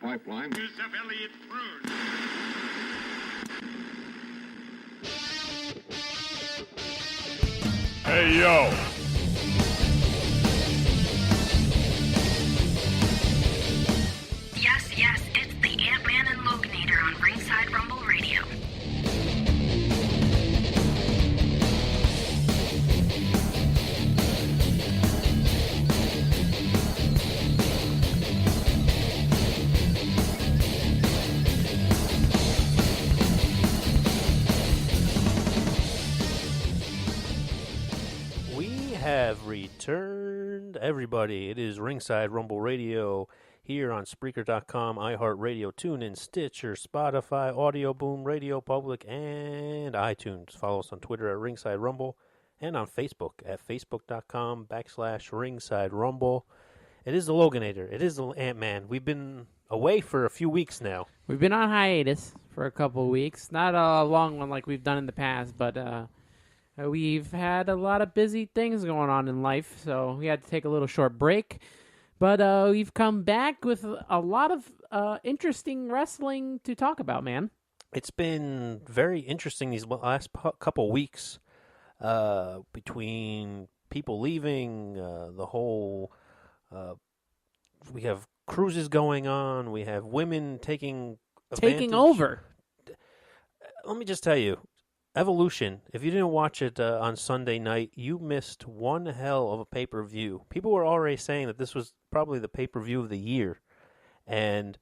pipeline. Joseph Elliott Cruz. Hey, yo. Yes, it's the Ant-Man and Loganator on Ringside Rumble Radio. Have returned, everybody. It is Ringside Rumble Radio here on Spreaker.com, iHeartRadio, TuneIn, Stitcher, Spotify, Audio Boom, Radio Public, and iTunes. Follow us on Twitter at Ringside Rumble and on Facebook at Facebook.com/Ringside Rumble. It is the Loganator. It is the Ant-Man. We've been away for a few weeks now. We've been on hiatus for a couple of weeks. Not a long one like we've done in the past, but we've had a lot of busy things going on in life, so we had to take a little short break. But we've come back with a lot of interesting wrestling to talk about, man. It's been very interesting these last couple weeks between people leaving, the whole... we have cruises going on, we have women taking over. Let me just tell you, Evolution, if you didn't watch it on Sunday night, you missed one hell of a pay-per-view. People were already saying that this was probably the pay-per-view of the year. And,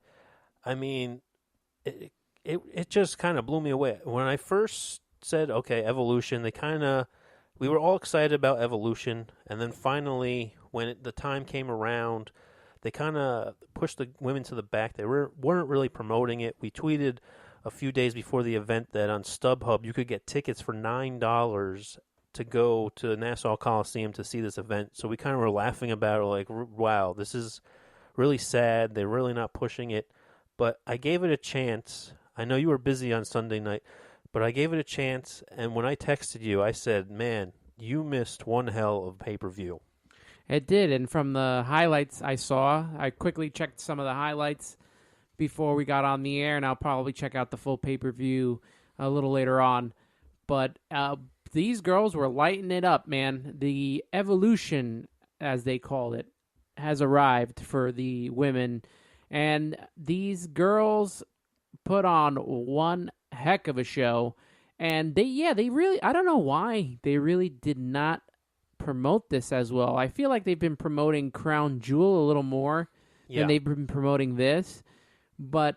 I mean, it just kind of blew me away. When I first said, okay, Evolution, we were all excited about Evolution. And then finally, when the time came around, they kind of pushed the women to the back. They weren't really promoting it. We tweeted a few days before the event that on StubHub you could get tickets for $9 to go to Nassau Coliseum to see this event. So we kind of were laughing about it, like, wow, this is really sad. They're really not pushing it. But I gave it a chance. I know you were busy on Sunday night, but I gave it a chance. And when I texted you, I said, man, you missed one hell of pay-per-view. It did, and from the highlights I saw, I quickly checked some of the highlights before we got on the air, and I'll probably check out the full pay-per-view a little later on. But these girls were lighting it up, man. The Evolution, as they call it, has arrived for the women, and these girls put on one heck of a show. And they really, I don't know why they really did not promote this as well. I feel like they've been promoting Crown Jewel a little more than they've been promoting this. But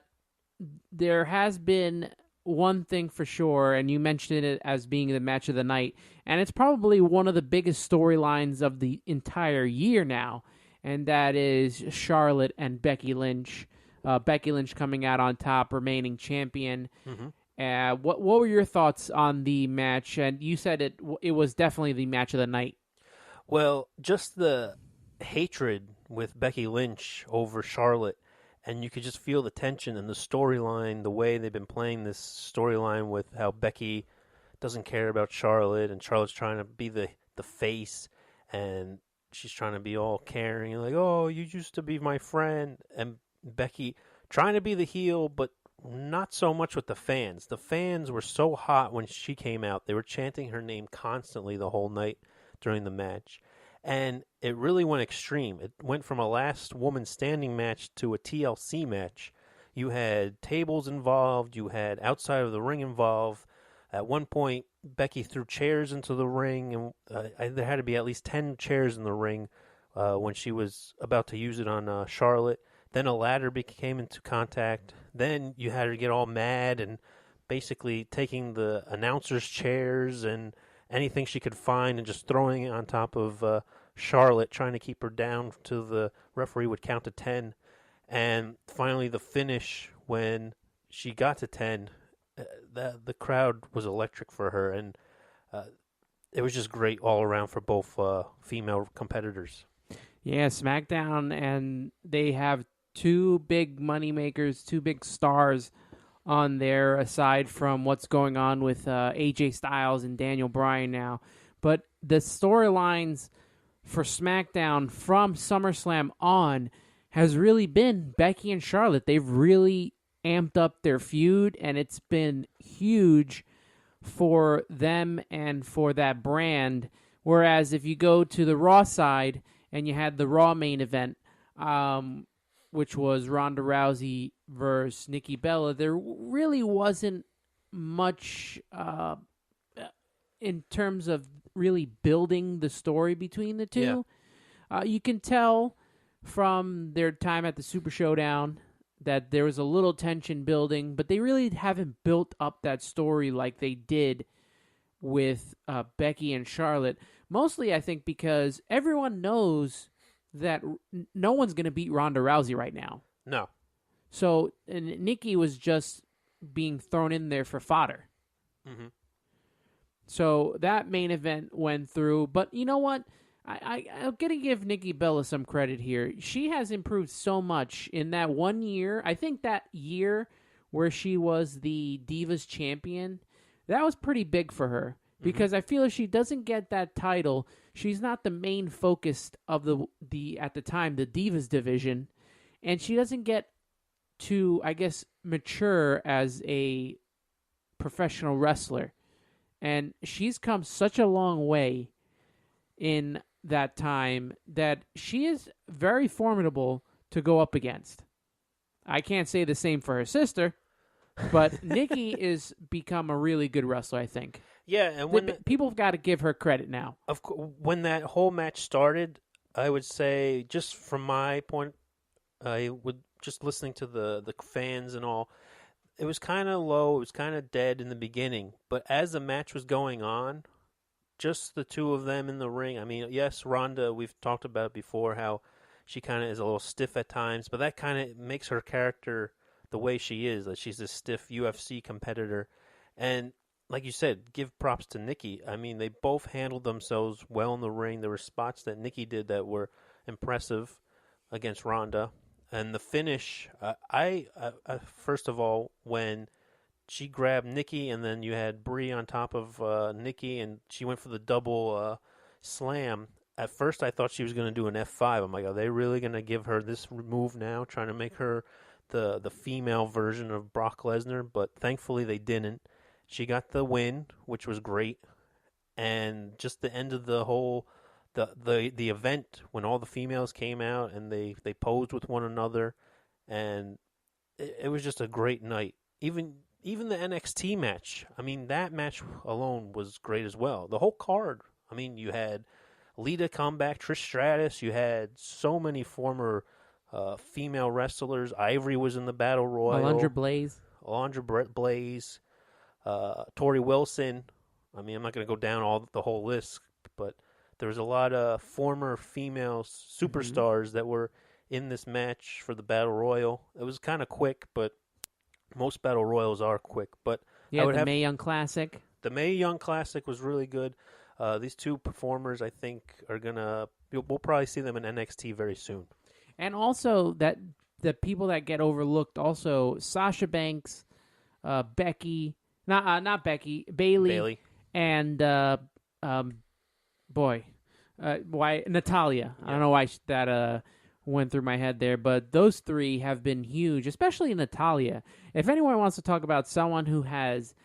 there has been one thing for sure, and you mentioned it as being the match of the night, and it's probably one of the biggest storylines of the entire year now, and that is Charlotte and Becky Lynch. Becky Lynch coming out on top, remaining champion. Mm-hmm. What were your thoughts on the match? And you said it was definitely the match of the night. Well, just the hatred with Becky Lynch over Charlotte. And you could just feel the tension and the storyline, the way they've been playing this storyline with how Becky doesn't care about Charlotte, and Charlotte's trying to be the face, and she's trying to be all caring, like, oh, you used to be my friend. And Becky trying to be the heel, but not so much with the fans. The fans were so hot when she came out. They were chanting her name constantly the whole night during the match. And it really went extreme. It went from a last woman standing match to a TLC match. You had tables involved. You had outside of the ring involved. At one point, Becky threw chairs into the ring, and there had to be at least 10 chairs in the ring when she was about to use it on Charlotte. Then a ladder came into contact. Then you had her get all mad and basically taking the announcers' chairs and anything she could find and just throwing it on top of Charlotte, trying to keep her down till the referee would count to 10. And finally the finish, when she got to 10, the crowd was electric for her, and it was just great all around for both female competitors. Yeah, SmackDown, and they have two big moneymakers, two big stars on there, aside from what's going on with AJ Styles and Daniel Bryan now. But the storylines for SmackDown from SummerSlam on has really been Becky and Charlotte. They've really amped up their feud, and it's been huge for them and for that brand. Whereas if you go to the Raw side and you had the Raw main event, which was Ronda Rousey versus Nikki Bella, there really wasn't much in terms of really building the story between the two. Yeah. You can tell from their time at the Super Showdown that there was a little tension building, but they really haven't built up that story like they did with Becky and Charlotte. Mostly, I think, because everyone knows that no one's going to beat Ronda Rousey right now. No. So, and Nikki was just being thrown in there for fodder. Mm-hmm. So that main event went through. But you know what? I'm going to give Nikki Bella some credit here. She has improved so much in that 1 year. I think that year where she was the Divas champion, that was pretty big for her. Because I feel if she doesn't get that title, she's not the main focus of the at the time, the Divas division. And she doesn't get to, I guess, mature as a professional wrestler. And she's come such a long way in that time that she is very formidable to go up against. I can't say the same for her sister, but Nikki is become a really good wrestler, I think. Yeah, and when people have got to give her credit now. Of course, when that whole match started, I would say, just from my point, I would just listening to the fans and all, it was kind of low, it was kind of dead in the beginning. But as the match was going on, just the two of them in the ring. I mean, yes, Ronda, we've talked about it before, how she kind of is a little stiff at times, but that kind of makes her character the way she is. Like she's this stiff UFC competitor, and like you said, give props to Nikki. I mean, they both handled themselves well in the ring. There were spots that Nikki did that were impressive against Ronda. And the finish, I first of all, when she grabbed Nikki and then you had Brie on top of Nikki and she went for the double slam, at first I thought she was going to do an F5. I'm like, are they really going to give her this move now, trying to make her the female version of Brock Lesnar? But thankfully they didn't. She got the win, which was great, and just the end of the whole the event when all the females came out and they posed with one another, and it was just a great night. Even the NXT match, I mean, that match alone was great as well. The whole card, I mean, you had Lita come back, Trish Stratus, you had so many former female wrestlers. Ivory was in the Battle Royal. Alundra Blaze. Tori Wilson. I mean, I'm not going to go down the whole list, but there was a lot of former female superstars that were in this match for the Battle Royal. It was kind of quick, but most Battle Royals are quick. But yeah, the Mae Young Classic. The Mae Young Classic was really good. These two performers, I think, are we'll probably see them in NXT very soon. And also that the people that get overlooked, also Sasha Banks, Becky. Not Becky, Bailey. And Natalia. Yeah. I don't know why that went through my head there, but those three have been huge, especially Natalia. If anyone wants to talk about someone who has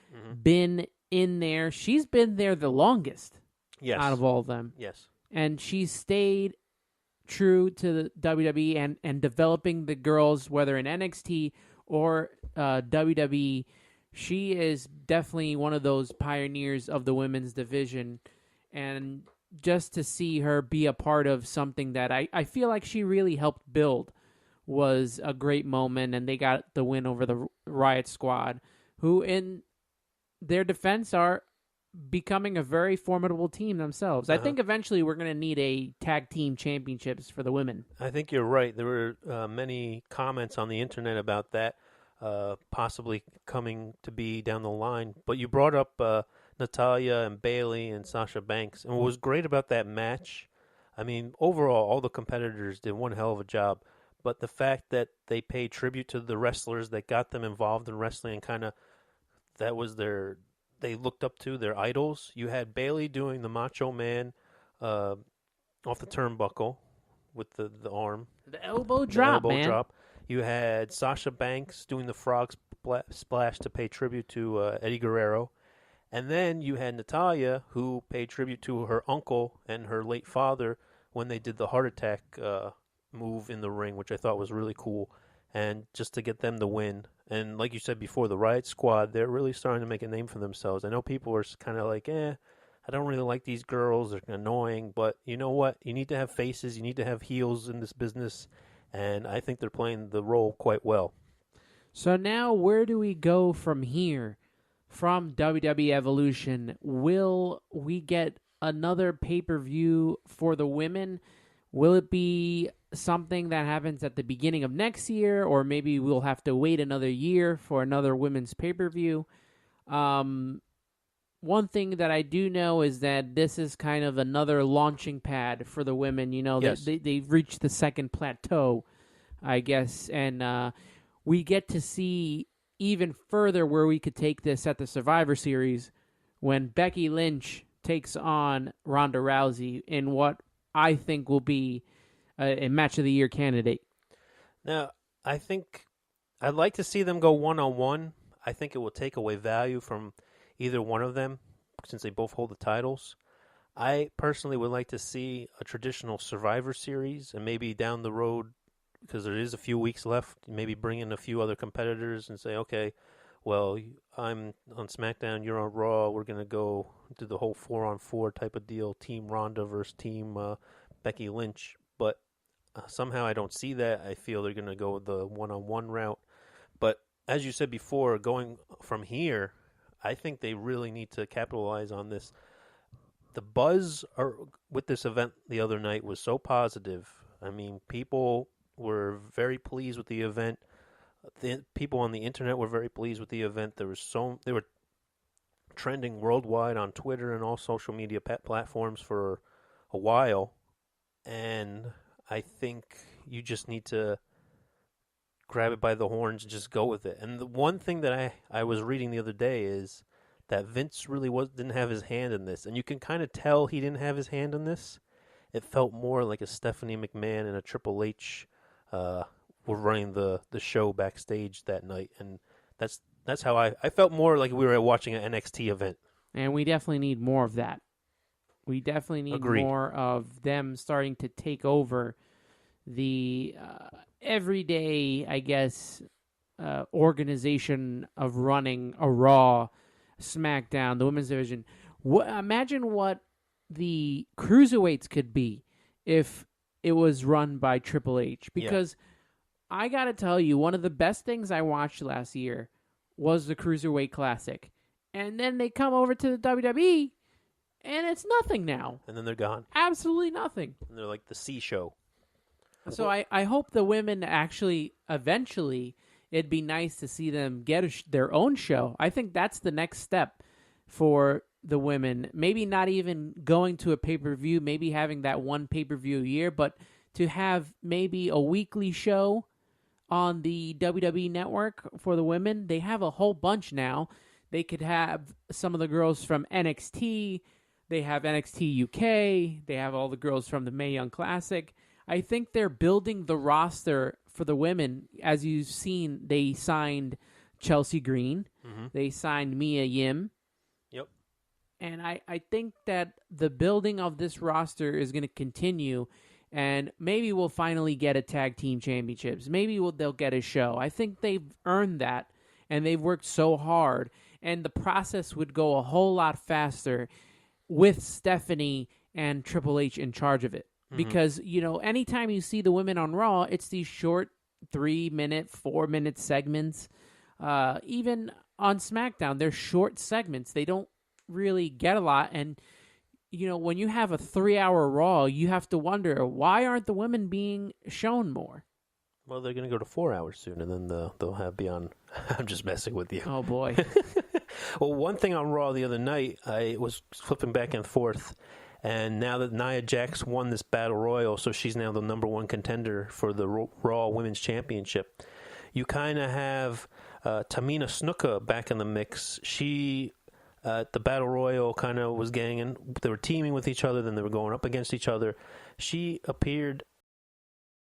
been in there, she's been there the longest out of all of them. Yes. And she's stayed true to the WWE and developing the girls, whether in NXT or WWE. She is definitely one of those pioneers of the women's division, and just to see her be a part of something that I feel like she really helped build was a great moment, and they got the win over the Riot Squad, who in their defense are becoming a very formidable team themselves. I think eventually we're going to need a tag team championships for the women. I think you're right. There were many comments on the internet about that. Possibly coming to be down the line. But you brought up Natalia and Bailey and Sasha Banks. And what was great about that match, I mean, overall, all the competitors did one hell of a job. But the fact that they paid tribute to the wrestlers that got them involved in wrestling and kind of that was they looked up to their idols. You had Bailey doing the Macho Man off the turnbuckle with the arm. The elbow drop, man. Drop. You had Sasha Banks doing the frog splash to pay tribute to Eddie Guerrero. And then you had Natalya, who paid tribute to her uncle and her late father when they did the heart attack move in the ring, which I thought was really cool. And just to get them the win. And like you said before, the Riot Squad, they're really starting to make a name for themselves. I know people are kind of like, I don't really like these girls. They're annoying. But you know what? You need to have faces. You need to have heels in this business. And I think they're playing the role quite well. So now where do we go from here? From WWE Evolution, will we get another pay-per-view for the women? Will it be something that happens at the beginning of next year, or maybe we'll have to wait another year for another women's pay-per-view? One thing that I do know is that this is kind of another launching pad for the women. You know, yes. they've reached the second plateau, I guess, and we get to see even further where we could take this at the Survivor Series when Becky Lynch takes on Ronda Rousey in what I think will be a Match of the Year candidate. Now, I think I'd like to see them go one-on-one. I think it will take away value from either one of them since they both hold the titles. I personally would like to see a traditional Survivor Series and maybe down the road, because there is a few weeks left, maybe bring in a few other competitors and say, okay, well, I'm on SmackDown, you're on Raw, we're going to go do the whole 4-on-4 type of deal, Team Ronda versus Team Becky Lynch. But somehow I don't see that. I feel they're going to go the one-on-one route. But as you said before, going from here, I think they really need to capitalize on this. The buzz with this event the other night was so positive. I mean, people were very pleased with the event. The people on the internet were very pleased with the event. They were trending worldwide on Twitter and all social media platforms for a while. And I think you just need to grab it by the horns and just go with it. And the one thing that I was reading the other day is that Vince really didn't have his hand in this. And you can kind of tell he didn't have his hand in this. It felt more like a Stephanie McMahon and a Triple H were running the show backstage that night, and that's how I felt more like we were watching an NXT event. And we definitely need more of that. We definitely need Agreed. more of them starting to take over the everyday, I guess, organization of running a Raw, SmackDown, the women's division. Imagine what the cruiserweights could be if it was run by Triple H. Because I got to tell you, one of the best things I watched last year was the Cruiserweight Classic. And then they come over to the WWE, and it's nothing now. And then they're gone. Absolutely nothing. And they're like the C show. So I hope the women actually, eventually, it'd be nice to see them get their own show. I think that's the next step for the women. Maybe not even going to a pay-per-view, maybe having that one pay-per-view a year, but to have maybe a weekly show on the WWE network for the women. They have a whole bunch now. They could have some of the girls from NXT. They have NXT UK. They have all the girls from the Mae Young Classic. I think they're building the roster for the women. As you've seen, they signed Chelsea Green. Mm-hmm. They signed Mia Yim. Yep. And I think that the building of this roster is going to continue, and maybe we'll finally get a tag team championships. Maybe they'll get a show. I think they've earned that, and they've worked so hard, and the process would go a whole lot faster with Stephanie and Triple H in charge of it. Mm-hmm. Because, you know, anytime you see the women on Raw, it's these short 3-minute, 4-minute segments. Even on SmackDown, they're short segments. They don't really get a lot, and you know, when you have a 3-hour Raw, you have to wonder, why aren't the women being shown more? Well, they're going to go to 4 hours soon, and then they'll have beyond. I'm just messing with you. Oh, boy. Well, one thing on Raw the other night, I was flipping back and forth, and now that Nia Jax won this Battle Royal, so she's now the number one contender for the Raw Women's Championship, you kind of have Tamina Snuka back in the mix. She... the Battle Royal kind of was ganging. They were teaming with each other, then they were going up against each other. She appeared